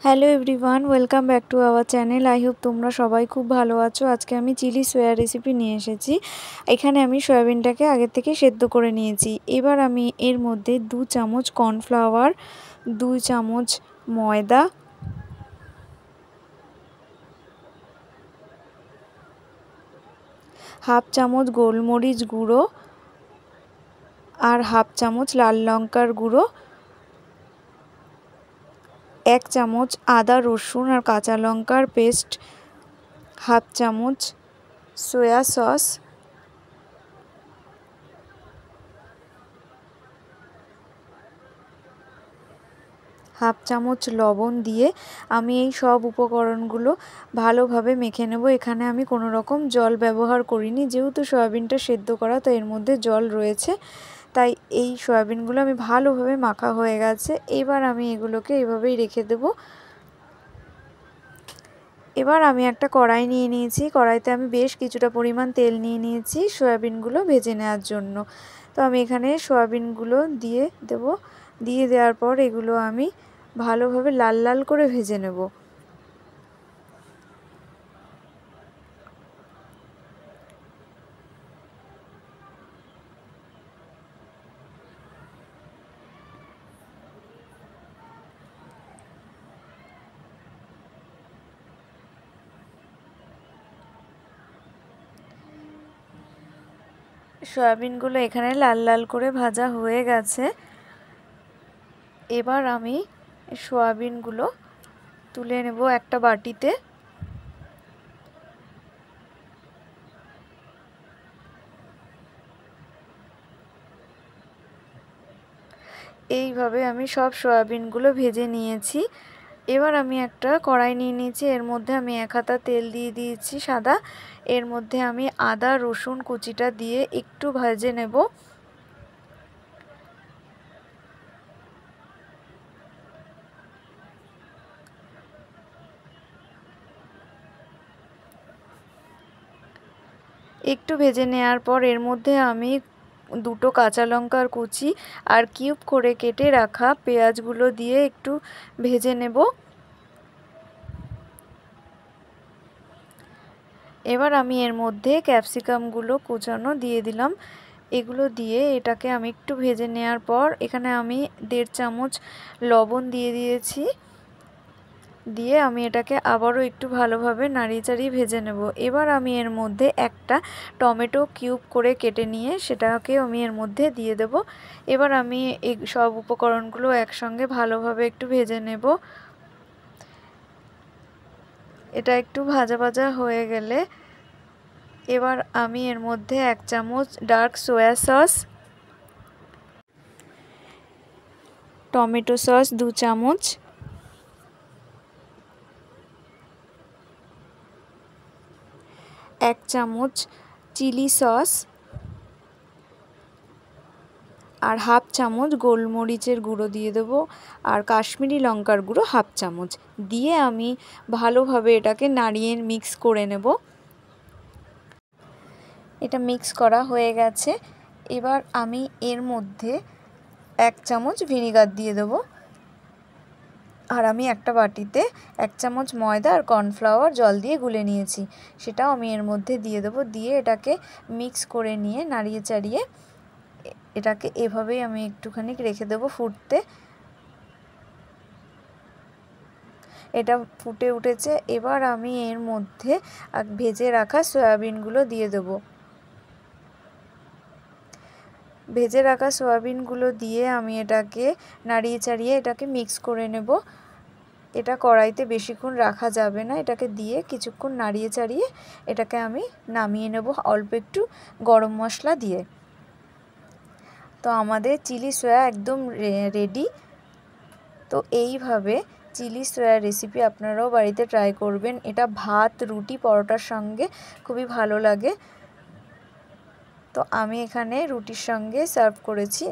Hello everyone, welcome back to our channel. I hope তোমরা সবাই খুব ভালো আছো। আজকে আমি চিলি সোয়া রেসিপি নিয়ে এসেছি। এখানে আমি সয়াবিনটাকে আগে থেকে সেদ্ধ করে নিয়েছি। এবার আমি এর মধ্যে 2 চামচ কর্নফ্লাওয়ার, 2 চামচ ময়দা, হাফ চামচ গোলমরিচ গুঁড়ো আর হাফ চামচ লাল লঙ্কার গুঁড়ো, 1 চামচ আদা রসুন আর কাঁচা লঙ্কার পেস্ট, হাফ চামচ সোয়া সস, হাফ চামচ লবণ দিয়ে আমি এই সব উপকরণগুলো ভালোভাবে মেখে নেব। এখানে আমি কোনো রকম জল ব্যবহার করিনি, যেহেতু সয়াবিনটা সেদ্ধ করা তাই এর মধ্যে জল রয়েছে। তাই এই সয়াবিনগুলো আমি ভালোভাবে মাখা হয়ে গেছে। এবার আমি এগুলোকে এভাবেই রেখে দেব। এবার আমি একটা কড়াই নিয়ে নিয়েছি। কড়াইতে আমি বেশ কিছুটা পরিমাণ তেল নিয়ে নিয়েছি সয়াবিনগুলো ভেজে নেওয়ার জন্য। তো আমি এখানে সয়াবিনগুলো দিয়ে দেব। দিয়ে দেওয়ার পর এগুলো আমি ভালোভাবে লাল লাল করে ভেজে নেব। সয়াবিনগুলো এখানে লাল লাল করে ভাজা হয়ে গেছে। এবার আমি সয়াবিনগুলো তুলে নেব একটা বাটিতে। এইভাবে আমি সব সয়াবিনগুলো ভেজে নিয়েছি। এবার আমি একটা কড়াই নিয়ে নিয়েছি। এর মধ্যে আমি 1 হাতা তেল দিয়ে দিয়েছি সাদা। এর মধ্যে আমি আদা রসুন কুচিটা দিয়ে একটু ভেজে নেব। একটু ভেজে নেওয়ার পর এর মধ্যে আমি 2টো কাঁচা লঙ্কার কুচি আর কিউব করে কেটে রাখা পেঁয়াজগুলো দিয়ে একটু ভেজে নেব। এবার আমি এর মধ্যে ক্যাপসিকামগুলো কুচানো দিয়ে দিলাম। এগুলো দিয়ে এটাকে আমি একটু ভেজে নেওয়ার পর এখানে আমি 1.5 চামচ লবণ দিয়ে দিয়েছি। দিয়ে আমি এটাকে আবারও একটু ভালোভাবে নাড়িয়ে চাড়িয়ে ভেজে নেব। এবার আমি এর মধ্যে একটা টমেটো কিউব করে কেটে নিয়ে সেটাকে আমি এর মধ্যে দিয়ে দেব। এবার আমি এই সব উপকরণগুলো একসঙ্গে ভালোভাবে একটু ভেজে নেব। এটা একটু ভাজা ভাজা হয়ে গেলে এবার আমি এর মধ্যে 1 চামচ ডার্ক সোয়া সস, টমেটো সস 2 চামচ, এক চামচ চিলি সস আর হাফ চামচ গোলমরিচের গুঁড়ো দিয়ে দেবো আর কাশ্মীরি লঙ্কার গুঁড়ো হাফ চামচ দিয়ে আমি ভালোভাবে এটাকে নাড়িয়ে মিক্স করে নেব। এটা মিক্স করা হয়ে গেছে। এবার আমি এর মধ্যে 1 চামচ ভিনিগার দিয়ে দেবো। আর আমি একটা বাটিতে 1 চামচ ময়দা আর কর্নফ্লাওয়ার জল দিয়ে গুলে নিয়েছি, সেটাও আমি এর মধ্যে দিয়ে দেবো। দিয়ে এটাকে মিক্স করে নিয়ে নাড়িয়ে চাড়িয়ে এটাকে এভাবেই আমি একটুখানি রেখে দেবো ফুটতে। এটা ফুটে উঠেছে। এবার আমি এর মধ্যে ভেজে রাখা সয়াবিনগুলো দিয়ে দেবো। ভেজে রাখা সয়াবিনগুলো দিয়ে আমি এটাকে নাড়িয়ে চাড়িয়ে এটাকে মিক্স করে নেব। এটা কড়াইতে বেশিক্ষণ রাখা যাবে না। এটাকে দিয়ে কিছুক্ষণ নাড়িয়ে চাড়িয়ে এটাকে আমি নামিয়ে নেব অল্প একটু গরম মশলা দিয়ে। তো আমাদের চিলি সোয়া একদম রেডি। তো এইভাবে চিলি সোয়া রেসিপি আপনারাও বাড়িতে ট্রাই করবেন। এটা ভাত, রুটি, পরোটার সঙ্গে খুবই ভালো লাগে। তো আমি এখানে রুটির সঙ্গে সার্ভ করেছি।